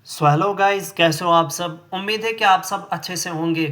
So hello guys, कैसे हो आप सब। उम्मीद है कि आप सब अच्छे से होंगे।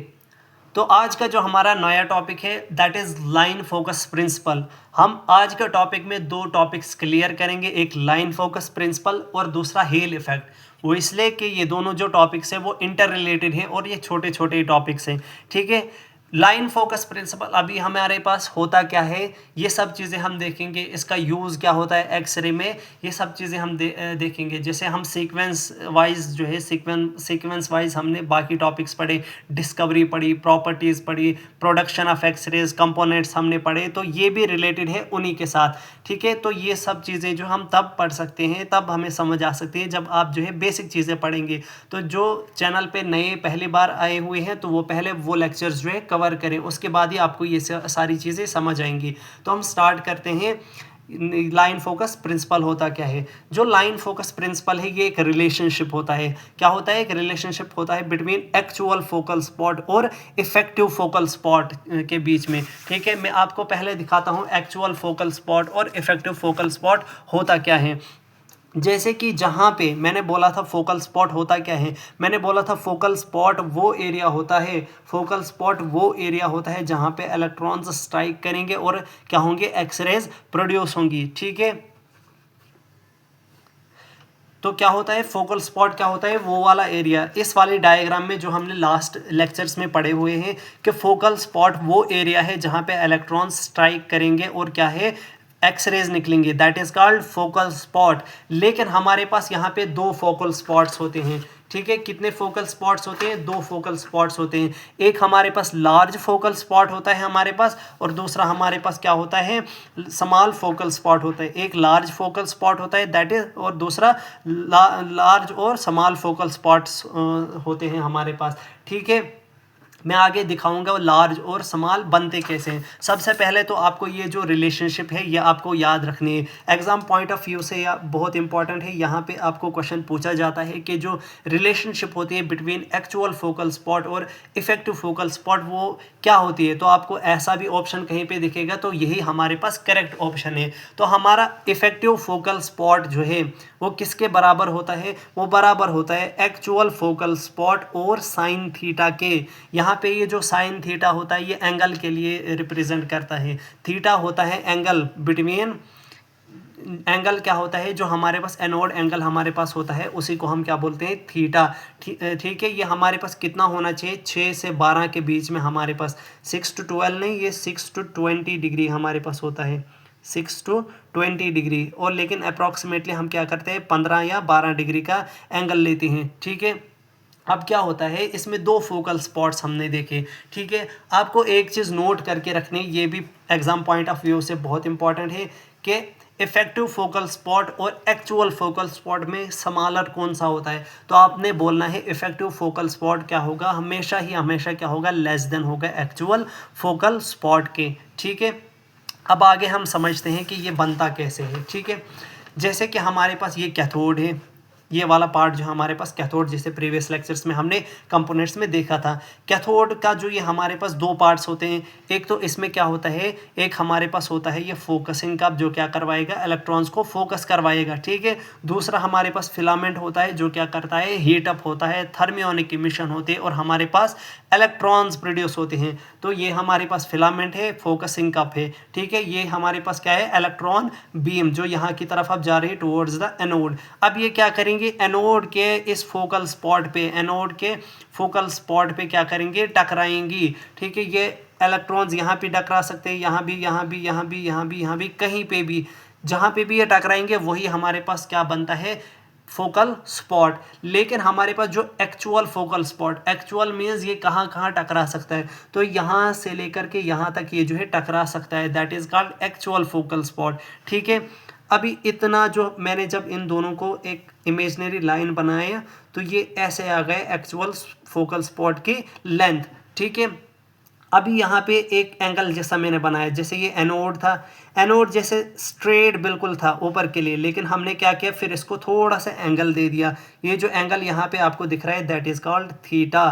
तो आज का जो हमारा नया टॉपिक है that is line focus principle. हम आज के टॉपिक में दो टॉपिक्स क्लियर करेंगे, एक लाइन फोकस प्रिंसिपल और दूसरा हेल इफेक्ट। वो इसलिए कि ये दोनों जो टॉपिक्स हैं वो इंटर रिलेटेड हैं और ये छोटे छोटे टॉपिक्स हैं। ठीक है। लाइन फोकस प्रिंसिपल अभी हमारे पास होता क्या है, ये सब चीज़ें हम देखेंगे। इसका यूज़ क्या होता है एक्सरे में, ये सब चीज़ें हम देखेंगे। जैसे हम सीक्वेंस वाइज जो है सीक्वेंस वाइज हमने बाकी टॉपिक्स पढ़े, डिस्कवरी पढ़ी, प्रॉपर्टीज़ पढ़ी, प्रोडक्शन ऑफ एक्सरेज, कंपोनेंट्स हमने पढ़े, तो ये भी रिलेटेड है उन्हीं के साथ। ठीक है। तो ये सब चीज़ें जो हम तब पढ़ सकते हैं, तब हमें समझ आ सकती है जब आप जो है बेसिक चीज़ें पढ़ेंगे। तो जो चैनल पे नए पहली बार आए हुए हैं तो वो पहले वो लेक्चर्स जो है कवर करें, उसके बाद ही आपको ये सारी चीज़ें समझ आएंगी। तो हम स्टार्ट करते हैं। लाइन फोकस प्रिंसिपल होता क्या है। जो लाइन फोकस प्रिंसिपल है ये एक रिलेशनशिप होता है। क्या होता है? एक रिलेशनशिप होता है बिटवीन एक्चुअल फोकल स्पॉट और इफेक्टिव फोकल स्पॉट के बीच में। ठीक है। मैं आपको पहले दिखाता हूँ एक्चुअल फोकल स्पॉट और इफेक्टिव फोकल स्पॉट होता क्या है। जैसे कि जहाँ पे मैंने बोला था फोकल स्पॉट होता क्या है, मैंने बोला था फोकल स्पॉट वो एरिया होता है, फोकल स्पॉट वो एरिया होता है जहाँ पे इलेक्ट्रॉन्स स्ट्राइक करेंगे और क्या होंगे, एक्सरेज प्रोड्यूस होंगी। ठीक है। तो क्या होता है फोकल स्पॉट, क्या होता है वो वाला एरिया। इस वाले डायग्राम में जो हमने लास्ट लेक्चर्स में पढ़े हुए हैं कि फोकल स्पॉट वो एरिया है जहाँ पे इलेक्ट्रॉन्स स्ट्राइक करेंगे और क्या है, एक्सरेज निकलेंगे, that is called focal spot. लेकिन हमारे पास यहाँ पे दो फोकल स्पॉट्स होते हैं। ठीक है। कितने फोकल स्पॉट्स होते हैं? दो फोकल स्पॉट्स होते हैं। एक हमारे पास लार्ज फोकल स्पॉट होता है हमारे पास, और दूसरा हमारे पास क्या होता है, स्मॉल फोकल स्पॉट होता है। एक लार्ज फोकल स्पॉट होता है दैट इज, और दूसरा लार्ज और स्मॉल फोकल स्पॉट्स होते हैं हमारे पास। ठीक है। मैं आगे दिखाऊंगा वो लार्ज और स्मॉल बनते कैसे हैं। सबसे पहले तो आपको ये जो रिलेशनशिप है ये आपको याद रखनी है। एग्जाम पॉइंट ऑफ व्यू से या बहुत इंपॉर्टेंट है। यहाँ पे आपको क्वेश्चन पूछा जाता है कि जो रिलेशनशिप होती है बिटवीन एक्चुअल फोकल स्पॉट और इफेक्टिव फोकल स्पॉट वो क्या होती है। तो आपको ऐसा भी ऑप्शन कहीं पे दिखेगा तो यही हमारे पास करेक्ट ऑप्शन है। तो हमारा इफेक्टिव फोकल स्पॉट जो है वो किसके बराबर होता है? वो बराबर होता है एक्चुअल फोकल स्पॉट और साइन थीटा के। यहाँ पे ये जो साइन थीटा होता है ये एंगल के लिए रिप्रेजेंट करता है। थीटा होता है एंगल बिटवीन, एंगल क्या होता है, जो हमारे पास एनोड एंगल हमारे पास होता है उसी को हम क्या बोलते हैं, थीटा। ठीक है। ये हमारे पास कितना होना चाहिए, 6 से 12 के बीच में हमारे पास, 6 to 12 नहीं, ये 6 to 20 डिग्री हमारे पास होता है, 6 to 20 डिग्री। और लेकिन अप्रॉक्सीमेटली हम क्या करते हैं, 15 या 12 डिग्री का एंगल लेते हैं। ठीक है। अब क्या होता है, इसमें दो फोकल स्पॉट्स हमने देखे। ठीक है। आपको एक चीज़ नोट करके रखनी, ये भी एग्जाम पॉइंट ऑफ व्यू से बहुत इंपॉर्टेंट है कि इफेक्टिव फोकल स्पॉट और एक्चुअल फोकल स्पॉट में स्मॉलर कौन सा होता है। तो आपने बोलना है इफेक्टिव फोकल स्पॉट क्या होगा, हमेशा ही हमेशा क्या होगा, लेस देन होगा एक्चुअल फोकल स्पॉट के। ठीक है। अब आगे हम समझते हैं कि ये बनता कैसे है। ठीक है। जैसे कि हमारे पास ये कैथोड है, ये वाला पार्ट जो हमारे पास कैथोड, जैसे प्रीवियस लेक्चर्स में हमने कंपोनेंट्स में देखा था। कैथोड का जो ये हमारे पास दो पार्ट्स होते हैं। एक तो इसमें क्या होता है, एक हमारे पास होता है ये फोकसिंग का, जो क्या करवाएगा, इलेक्ट्रॉन्स को फोकस करवाएगा। ठीक है। दूसरा हमारे पास फिलामेंट होता है जो क्या करता है, हीट अप होता है, थर्मियोनिक इमिशन होती है और हमारे पास इलेक्ट्रॉन्स प्रोड्यूस होते हैं। तो ये हमारे पास फिलामेंट है, फोकसिंग कप है। ठीक है। ये हमारे पास क्या है, इलेक्ट्रॉन बीम, जो यहाँ की तरफ अब जा रही है टुवर्ड्स द एनोड। अब ये क्या करेंगे, एनोड के इस फोकल स्पॉट पे, एनोड के फोकल स्पॉट पे क्या करेंगे, टकराएंगी। ठीक है। ये इलेक्ट्रॉन्स यहाँ पे टकरा सकते हैं, यहाँ भी, यहाँ भी, यहाँ भी, यहाँ भी, यहाँ भी, कहीं पे भी, जहाँ पे भी ये टकराएंगे वही हमारे पास क्या बनता है, फोकल स्पॉट। लेकिन हमारे पास जो actual focal spot, actual means ये कहाँ कहाँ टकरा सकता है, तो यहाँ से लेकर के यहाँ तक ये जो है टकरा सकता है, that is called actual focal spot. ठीक है। अभी इतना जो मैंने जब इन दोनों को एक इमेजनरी लाइन बनाया तो ये ऐसे आ गए एक्चुअल फोकल स्पॉट की लेंथ। ठीक है। अभी यहाँ पे एक एंगल जैसा मैंने बनाया, जैसे ये एनोड था, एनोड जैसे स्ट्रेट बिल्कुल था ऊपर के लिए, लेकिन हमने क्या किया, फिर इसको थोड़ा सा एंगल दे दिया। ये जो एंगल यहाँ पे आपको दिख रहा है दैट इज कॉल्ड थीटा।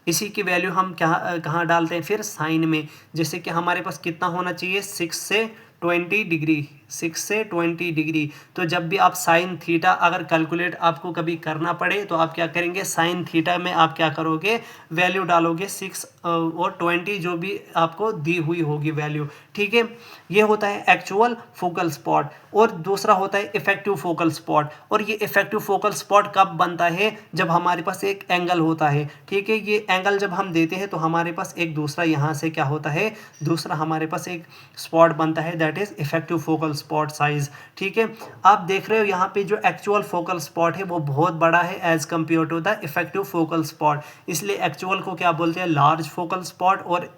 इसी की वैल्यू हम क्या कहाँ डालते हैं, फिर साइन में। जैसे कि हमारे पास कितना होना चाहिए, 6 से 20 डिग्री, 6 से 20 डिग्री। तो जब भी आप साइन थीटा अगर कैलकुलेट आपको कभी करना पड़े तो आप क्या करेंगे, साइन थीटा में आप क्या करोगे, वैल्यू डालोगे 6 और 20 जो भी आपको दी हुई होगी वैल्यू, ठीक है। ये होता है एक्चुअल फोकल स्पॉट। और दूसरा होता है इफेक्टिव फोकल स्पॉट। और ये इफेक्टिव फोकल स्पॉट कब बनता है, जब हमारे पास एक एंगल होता है, ठीक है। ये एंगल जब हम देते हैं तो हमारे पास एक दूसरा यहाँ से क्या होता है, दूसरा हमारे पास एक स्पॉट बनता है, that is effective focal spot size, ठीक है। आप देख रहे हो यहाँ पे जो एक्चुअल फोकल स्पॉट है वो बहुत बड़ा है as compare to the effective focal spot, इसलिए एक्चुअल को क्या बोलते हैं, लार्ज फोकल स्पॉट, और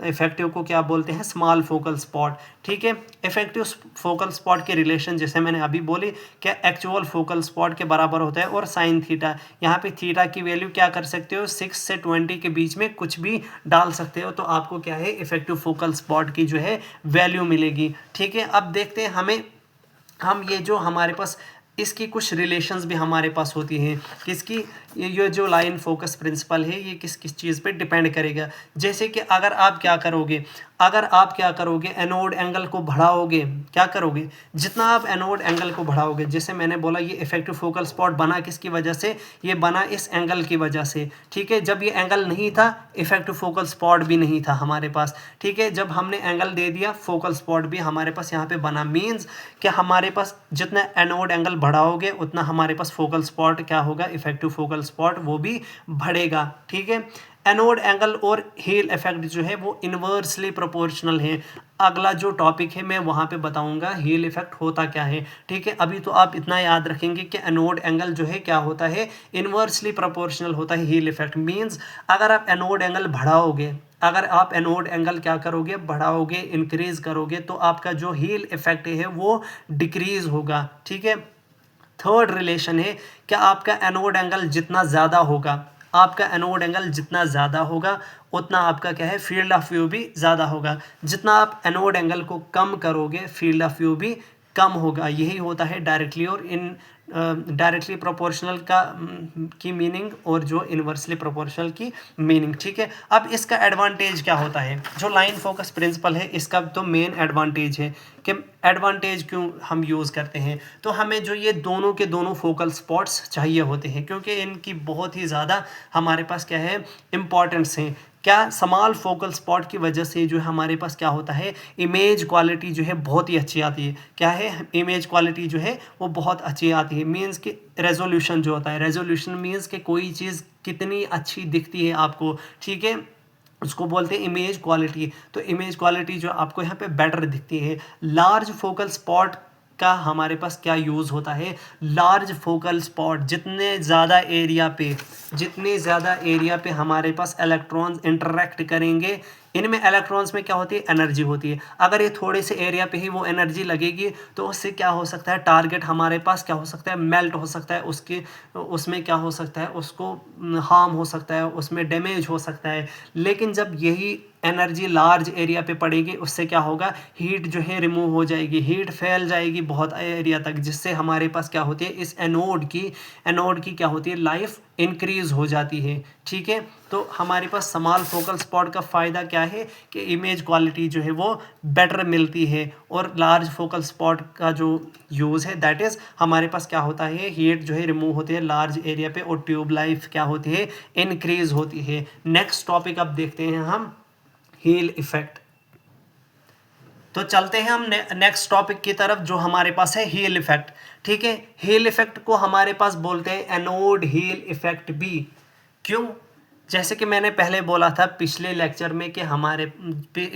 इफेक्टिव को क्या बोलते हैं, स्मॉल फोकल स्पॉट, ठीक है। इफेक्टिव फोकल स्पॉट के रिलेशन जैसे मैंने अभी बोली क्या एक्चुअल फोकल स्पॉट के बराबर होता है, और साइन थीटा, यहाँ पे थीटा की वैल्यू क्या कर सकते हो, 6 से 20 के बीच में कुछ भी डाल सकते हो, तो आपको क्या है इफेक्टिव फोकल स्पॉट की जो है वैल्यू मिलेगी, ठीक है। अब देखते हैं हम ये जो हमारे पास इसकी कुछ रिलेशंस भी हमारे पास होती हैं, किसकी, ये जो लाइन फोकस प्रिंसिपल है ये किस किस चीज़ पे डिपेंड करेगा। जैसे कि अगर आप क्या करोगे एनोड एंगल को बढ़ाओगे, क्या करोगे, जितना आप एनोड एंगल को बढ़ाओगे, जैसे मैंने बोला ये इफेक्टिव फोकल स्पॉट बना किसकी वजह से, ये बना इस एंगल की वजह से, ठीक है। जब ये एंगल नहीं था इफेक्टिव फोकल स्पॉट भी नहीं था हमारे पास, ठीक है। जब हमने एंगल दे दिया फोकल स्पॉट भी हमारे पास यहाँ पे बना, मीन्स कि हमारे पास जितना एनोड एंगल बढ़ाओगे उतना हमारे पास फोकल स्पॉट क्या होगा, इफेक्टिव फोकल स्पॉट वो भी बढ़ेगा, ठीक है। एनोड एंगल और हील इफेक्ट जो है वो इन्वर्सली प्रोपोर्शनल है। अगला जो टॉपिक है मैं वहाँ पे बताऊंगा हील इफेक्ट होता क्या है, ठीक है। अभी तो आप इतना याद रखेंगे कि एनोड एंगल जो है क्या होता है, इन्वर्सली प्रोपोर्शनल होता है हील इफेक्ट। मीन्स अगर आप एनोड एंगल बढ़ाओगे, अगर आप एनोड एंगल क्या करोगे, बढ़ाओगे, इंक्रीज करोगे, तो आपका जो हील इफेक्ट है वो डिक्रीज होगा, ठीक है। थर्ड रिलेशन है कि आपका एनोड एंगल जितना ज़्यादा होगा, आपका एनोड एंगल जितना ज़्यादा होगा उतना आपका क्या है, फील्ड ऑफ व्यू भी ज़्यादा होगा। जितना आप एनोड एंगल को कम करोगे फील्ड ऑफ व्यू भी कम होगा। यही होता है डायरेक्टली और इन डायरेक्टली प्रोपोर्शनल का की मीनिंग और जो इन्वर्सली प्रोपोर्शनल की मीनिंग, ठीक है। अब इसका एडवांटेज क्या होता है, जो लाइन फोकस प्रिंसिपल है इसका तो मेन एडवांटेज है कि एडवांटेज क्यों हम यूज़ करते हैं, तो हमें जो ये दोनों के दोनों फोकल स्पॉट्स चाहिए होते हैं क्योंकि इनकी बहुत ही ज़्यादा हमारे पास क्या है इम्पॉर्टेंस है। क्या, स्मॉल फोकल स्पॉट की वजह से जो हमारे पास क्या होता है, इमेज क्वालिटी जो है बहुत ही अच्छी आती है। क्या है, इमेज क्वालिटी जो है वो बहुत अच्छी आती है। मीन्स कि रेजोल्यूशन जो होता है, रेजोल्यूशन मीन्स कि कोई चीज़ कितनी अच्छी दिखती है आपको, ठीक है, उसको बोलते हैं इमेज क्वालिटी। तो इमेज क्वालिटी जो आपको यहाँ पे बेटर दिखती है। लार्ज फोकल स्पॉट का हमारे पास क्या यूज़ होता है, लार्ज फोकल स्पॉट जितने ज़्यादा एरिया पे हमारे पास इलेक्ट्रॉन्स इंटरेक्ट करेंगे, इनमें इलेक्ट्रॉन्स में क्या होती है, एनर्जी होती है। अगर ये थोड़े से एरिया पे ही वो एनर्जी लगेगी तो उससे क्या हो सकता है, टारगेट हमारे पास क्या हो सकता है, मेल्ट हो सकता है, उसमें क्या हो सकता है, उसको हार्म हो सकता है, उसमें डैमेज हो सकता है। लेकिन जब यही एनर्जी लार्ज एरिया पे पड़ेगी उससे क्या होगा, हीट जो है रिमूव हो जाएगी, हीट फैल जाएगी बहुत एरिया तक, जिससे हमारे पास क्या होती है, इस एनोड की क्या होती है, लाइफ इंक्रीज हो जाती है, ठीक है। तो हमारे पास स्मॉल फोकल स्पॉट का फ़ायदा क्या है कि इमेज क्वालिटी जो है वो बेटर मिलती है, और लार्ज फोकल स्पॉट का जो यूज़ है दैट इज़ हमारे पास क्या होता है, हीट जो है रिमूव होती है लार्ज एरिया पे, और ट्यूब लाइफ क्या होती है, इंक्रीज होती है। नेक्स्ट टॉपिक अब देखते हैं हम, हील इफेक्ट। तो चलते हैं हम नेक्स्ट टॉपिक की तरफ जो हमारे पास है हील इफेक्ट, ठीक है। हील इफेक्ट को हमारे पास बोलते हैं एनोड हील इफेक्ट भी। क्यों, जैसे कि मैंने पहले बोला था पिछले लेक्चर में कि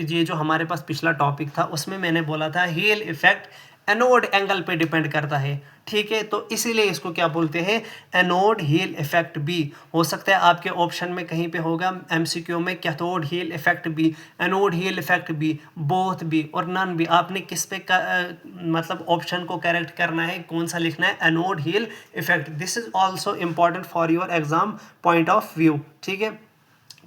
ये जो हमारे पास पिछला टॉपिक था उसमें मैंने बोला था हील इफेक्ट एनोड एंगल पे डिपेंड करता है, ठीक है। तो इसीलिए इसको क्या बोलते हैं, एनोड हील इफेक्ट भी। हो सकता है आपके ऑप्शन में कहीं पे होगा एमसीक्यू में कैथोड हील इफेक्ट भी, एनोड हील इफेक्ट भी, बोथ भी और नन भी। आपने किस पे मतलब ऑप्शन को करेक्ट करना है, कौन सा लिखना है, anode heel effect. This is also important for your exam point of view, ठीक है।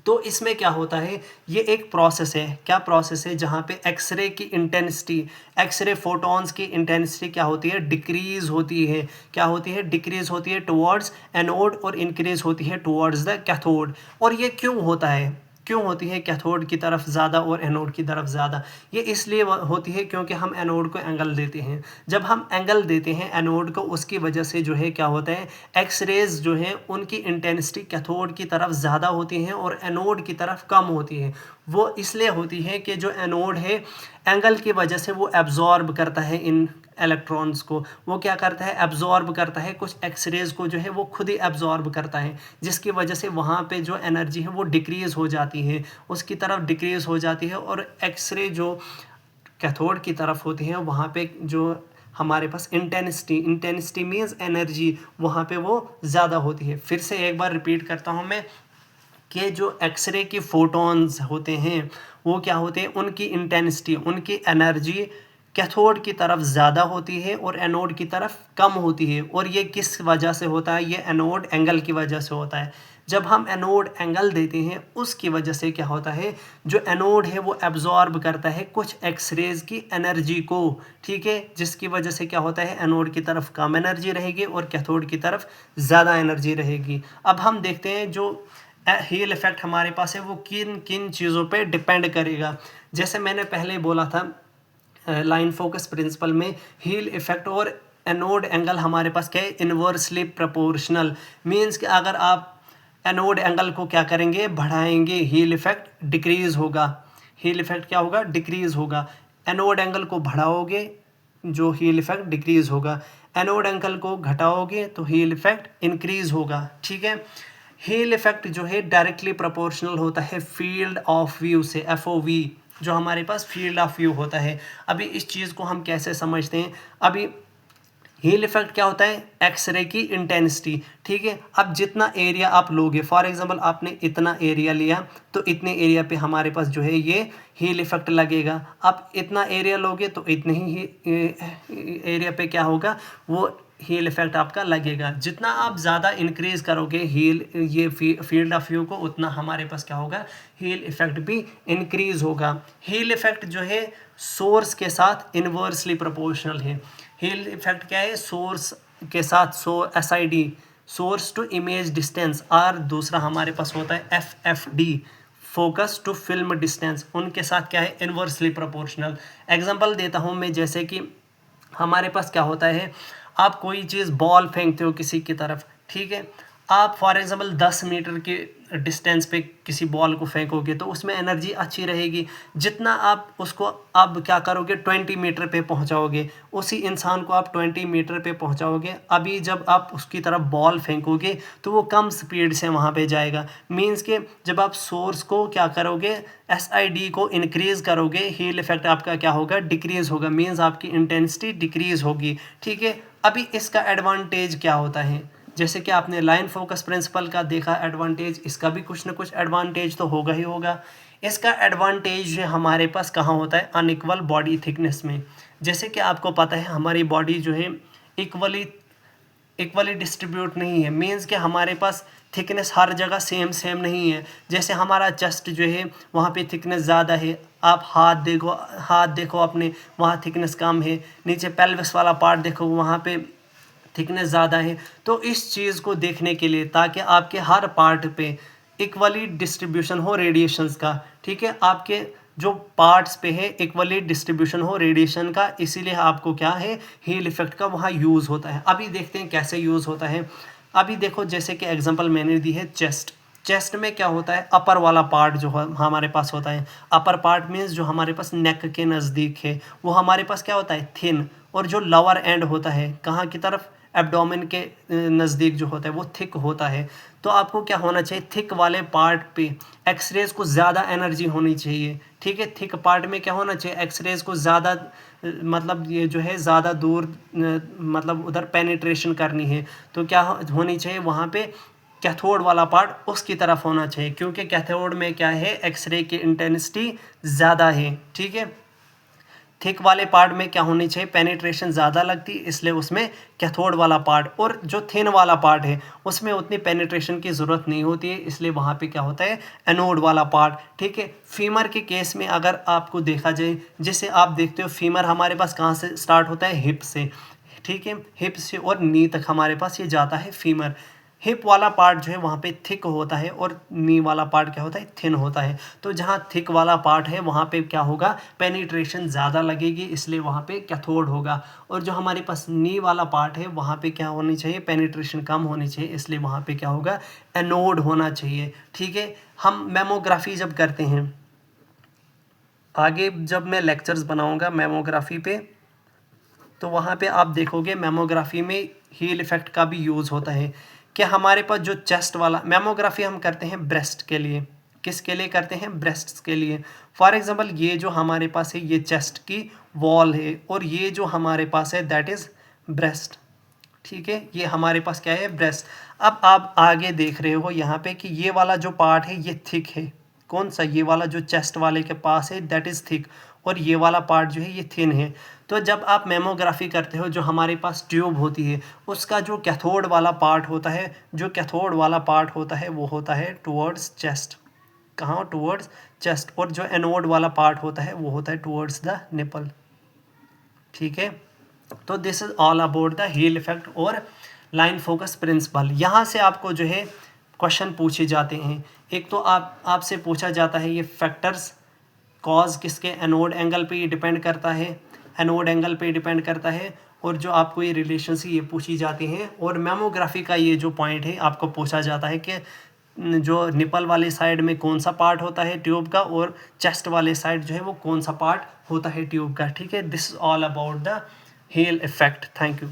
तो इसमें क्या होता है, ये एक प्रोसेस है, क्या प्रोसेस है, जहाँ पे एक्सरे की इंटेंसिटी, एक्सरे फोटॉन्स की इंटेंसिटी क्या होती है, डिक्रीज होती है। क्या होती है, डिक्रीज होती है टुवर्ड्स एनोड और इंक्रीज होती है टुवर्ड्स द कैथोड। और ये क्यों होता है, क्यों होती है कैथोड की तरफ ज़्यादा और एनोड की तरफ ज़्यादा? ये इसलिए होती है क्योंकि हम एनोड को एंगल देते हैं। जब हम एंगल देते हैं एनोड को, उसकी वजह से जो है क्या होता है, एक्स रेज जो है उनकी इंटेंसिटी कैथोड की तरफ ज़्यादा होती है और एनोड की तरफ कम होती है। वो इसलिए होती है कि जो एनोड है एंगल की वजह से वो एब्जॉर्ब करता है इन इलेक्ट्रॉन्स को। वो क्या करता है, एब्जॉर्ब करता है कुछ एक्सरेज को, जो है वो खुद ही एब्जॉर्ब करता है, जिसकी वजह से वहाँ पे जो एनर्जी है वो डिक्रीज़ हो जाती है, उसकी तरफ डिक्रीज़ हो जाती है। और एक्सरे जो कैथोड की तरफ होती है वहाँ पे जो हमारे पास इंटेंसिटी मीन्स एनर्जी, वहाँ पे वो ज़्यादा होती है। फिर से एक बार रिपीट करता हूँ मैं कि जो एक्सरे की फोटॉन्स होते हैं वो क्या होते हैं, उनकी इंटेंसिटी, उनकी एनर्जी कैथोड की तरफ ज़्यादा होती है और एनोड की तरफ कम होती है। और ये किस वजह से होता है, ये एनोड एंगल की वजह से होता है। जब हम एनोड एंगल देते हैं उसकी वजह से क्या होता है, जो एनोड है वो एब्जॉर्ब करता है कुछ एक्सरेज की एनर्जी को, ठीक है, जिसकी वजह से क्या होता है, एनोड की तरफ कम एनर्जी रहेगी और कैथोड की तरफ ज़्यादा एनर्जी रहेगी। अब हम देखते हैं जो हील इफेक्ट हमारे पास है वो किन किन चीज़ों पे डिपेंड करेगा। जैसे मैंने पहले बोला था लाइन फोकस प्रिंसिपल में, हील इफेक्ट और एनोड एंगल हमारे पास क्या है, इन्वर्सली प्रोपोर्शनल। मीन्स कि अगर आप एनोड एंगल को क्या करेंगे, बढ़ाएंगे, हील इफेक्ट डिक्रीज होगा। हील इफेक्ट क्या होगा, डिक्रीज होगा। एनोड एंगल को बढ़ाओगे जो हील इफेक्ट डिक्रीज होगा, एनोड एंगल को घटाओगे तो हील इफेक्ट इंक्रीज होगा, ठीक है। हील इफेक्ट जो है डायरेक्टली प्रोपोर्शनल होता है फील्ड ऑफ व्यू से, FOV, जो हमारे पास फील्ड ऑफ व्यू होता है। अभी इस चीज़ को हम कैसे समझते हैं, अभी हील इफेक्ट क्या होता है, एक्सरे की इंटेंसिटी, ठीक है। अब जितना एरिया आप लोगे, फॉर एग्जांपल आपने इतना एरिया लिया तो इतने एरिया पे हमारे पास जो है ये हील इफेक्ट लगेगा। आप इतना एरिया लोगे तो इतने ही एरिया पे क्या होगा, वो हील इफेक्ट आपका लगेगा। जितना आप ज़्यादा इंक्रीज करोगे हील ये फील्ड ऑफ व्यू को, उतना हमारे पास क्या होगा, हील इफेक्ट भी इंक्रीज होगा। हील इफेक्ट जो है सोर्स के साथ इन्वर्सली प्रोपोर्शनल है। हील इफेक्ट क्या है, सोर्स के साथ, SID, source to image distance, और दूसरा हमारे पास होता है FFD, focus to film distance, उनके साथ क्या है, इन्वर्सली प्रोपोर्शनल। एग्जांपल देता हूँ मैं, जैसे कि हमारे पास क्या होता है, आप कोई चीज़ बॉल फेंकते हो किसी की तरफ, ठीक है, आप फॉर एग्जांपल 10 मीटर के डिस्टेंस पे किसी बॉल को फेंकोगे तो उसमें एनर्जी अच्छी रहेगी। जितना आप उसको अब क्या करोगे, 20 मीटर पे पहुंचाओगे, उसी इंसान को आप 20 मीटर पे पहुंचाओगे। अभी जब आप उसकी तरफ बॉल फेंकोगे तो वो कम स्पीड से वहाँ पे जाएगा। मींस के जब आप सोर्स को क्या करोगे, SID को इंक्रीज़ करोगे, हील इफेक्ट आपका क्या होगा, डिक्रीज़ होगा। मींस आपकी इंटेंसिटी डिक्रीज़ होगी, ठीक है। अभी इसका एडवांटेज क्या होता है, जैसे कि आपने लाइन फोकस प्रिंसिपल का देखा एडवांटेज, इसका भी कुछ ना कुछ एडवांटेज तो होगा ही होगा। इसका एडवांटेज हमारे पास कहाँ होता है, अनइक्वल बॉडी थिकनेस में। जैसे कि आपको पता है हमारी बॉडी जो है इक्वली डिस्ट्रीब्यूट नहीं है। मीन्स कि हमारे पास थिकनेस हर जगह सेम नहीं है। जैसे हमारा चेस्ट जो है वहाँ पे थिकनेस ज़्यादा है, आप हाथ देखो अपने, वहाँ थिकनेस कम है। नीचे पेल्विस वाला पार्ट देखो, वहाँ पे थिकनेस ज़्यादा है। तो इस चीज़ को देखने के लिए, ताकि आपके हर पार्ट पे इक्वली डिस्ट्रीब्यूशन हो रेडिएशंस का, ठीक है, आपके जो पार्ट्स पे है इक्वली डिस्ट्रीब्यूशन हो रेडिएशन का, इसीलिए आपको क्या है, हील इफेक्ट का वहाँ यूज़ होता है। अभी देखते हैं कैसे यूज़ होता है। अभी देखो, जैसे कि एग्जांपल मैंने दी है चेस्ट में क्या होता है, अपर वाला पार्ट जो हमारे पास होता है, अपर पार्ट मीन्स जो हमारे पास नेक के नज़दीक है, वो हमारे पास क्या होता है, थिन। और जो लोअर एंड होता है कहाँ की तरफ, एब्डोमेन के नज़दीक जो होता है वो थिक होता है। तो आपको क्या होना चाहिए, थिक वाले पार्ट पे एक्सरेज को ज़्यादा एनर्जी होनी चाहिए, ठीक है। थिक पार्ट में क्या होना चाहिए, एक्सरेज को ज़्यादा मतलब ये जो है ज़्यादा दूर मतलब उधर पेनिट्रेशन करनी है। तो क्या होनी चाहिए वहाँ पे, कैथोड वाला पार्ट उसकी तरफ होना चाहिए, क्योंकि कैथोड में क्या है, एक्सरे की इंटेंसिटी ज़्यादा है, ठीक है। थिक वाले पार्ट में क्या होनी चाहिए, पेनिट्रेशन ज़्यादा लगती है, इसलिए उसमें कैथोड वाला पार्ट। और जो थिन वाला पार्ट है उसमें उतनी पेनिट्रेशन की ज़रूरत नहीं होती है, इसलिए वहाँ पे क्या होता है, एनोड वाला पार्ट, ठीक है। फीमर के केस में अगर आपको देखा जाए, जैसे आप देखते हो फीमर हमारे पास कहाँ से स्टार्ट होता है, हिप से, ठीक है, हिप से और नी तक हमारे पास ये जाता है फीमर। हिप वाला पार्ट जो है वहाँ पे थिक होता है और नी वाला पार्ट क्या होता है, थिन होता है। तो जहाँ थिक वाला पार्ट है वहाँ पे क्या होगा, पेनिट्रेशन ज़्यादा लगेगी, इसलिए वहाँ पे कैथोड होगा। और जो हमारे पास नी वाला पार्ट है वहाँ पे क्या होनी चाहिए, पेनिट्रेशन कम होनी चाहिए, इसलिए वहाँ पे क्या होगा, एनोड होना चाहिए। ठीक है, हम मेमोग्राफी जब करते हैं, आगे जब मैं लेक्चर्स बनाऊंगा मेमोग्राफी पे, तो वहाँ पे आप देखोगे मेमोग्राफी में हील इफेक्ट का भी यूज़ होता है कि हमारे पास जो चेस्ट वाला मेमोग्राफी हम करते हैं ब्रेस्ट के लिए, किसके लिए करते हैं, ब्रेस्ट के लिए। फॉर एग्जांपल ये जो हमारे पास है ये चेस्ट की वॉल है और ये जो हमारे पास है दैट इज़ ब्रेस्ट। ठीक है, ये हमारे पास क्या है, ब्रेस्ट। अब आप आगे देख रहे हो यहाँ पे कि ये वाला जो पार्ट है ये थिक है, कौन सा, ये वाला जो चेस्ट वाले के पास है दैट इज़ थिक, और ये वाला पार्ट जो है ये थिन है। तो जब आप मेमोग्राफी करते हो जो हमारे पास ट्यूब होती है उसका जो कैथोड वाला पार्ट होता है, जो कैथोड वाला पार्ट होता है वो होता है टुवर्ड्स चेस्ट, कहाँ, टुवर्ड्स चेस्ट, और जो एनोड वाला पार्ट होता है वो होता है टुवर्ड्स द निपल। ठीक है, तो this is all about the heel effect और लाइन फोकस प्रिंसिपल। यहाँ से आपको जो है क्वेश्चन पूछे जाते हैं। एक तो आपसे पूछा जाता है ये फैक्टर्स, कॉज किसके, एनोड एंगल पे ये डिपेंड करता है, एनोड एंगल पे डिपेंड करता है, और जो आपको ये रिलेशन से ये पूछी जाती हैं। और मेमोग्राफी का ये जो पॉइंट है आपको पूछा जाता है कि जो निपल वाले साइड में कौन सा पार्ट होता है ट्यूब का, और चेस्ट वाले साइड जो है वो कौन सा पार्ट होता है ट्यूब का। ठीक है, this is all about the heel effect. Thank you.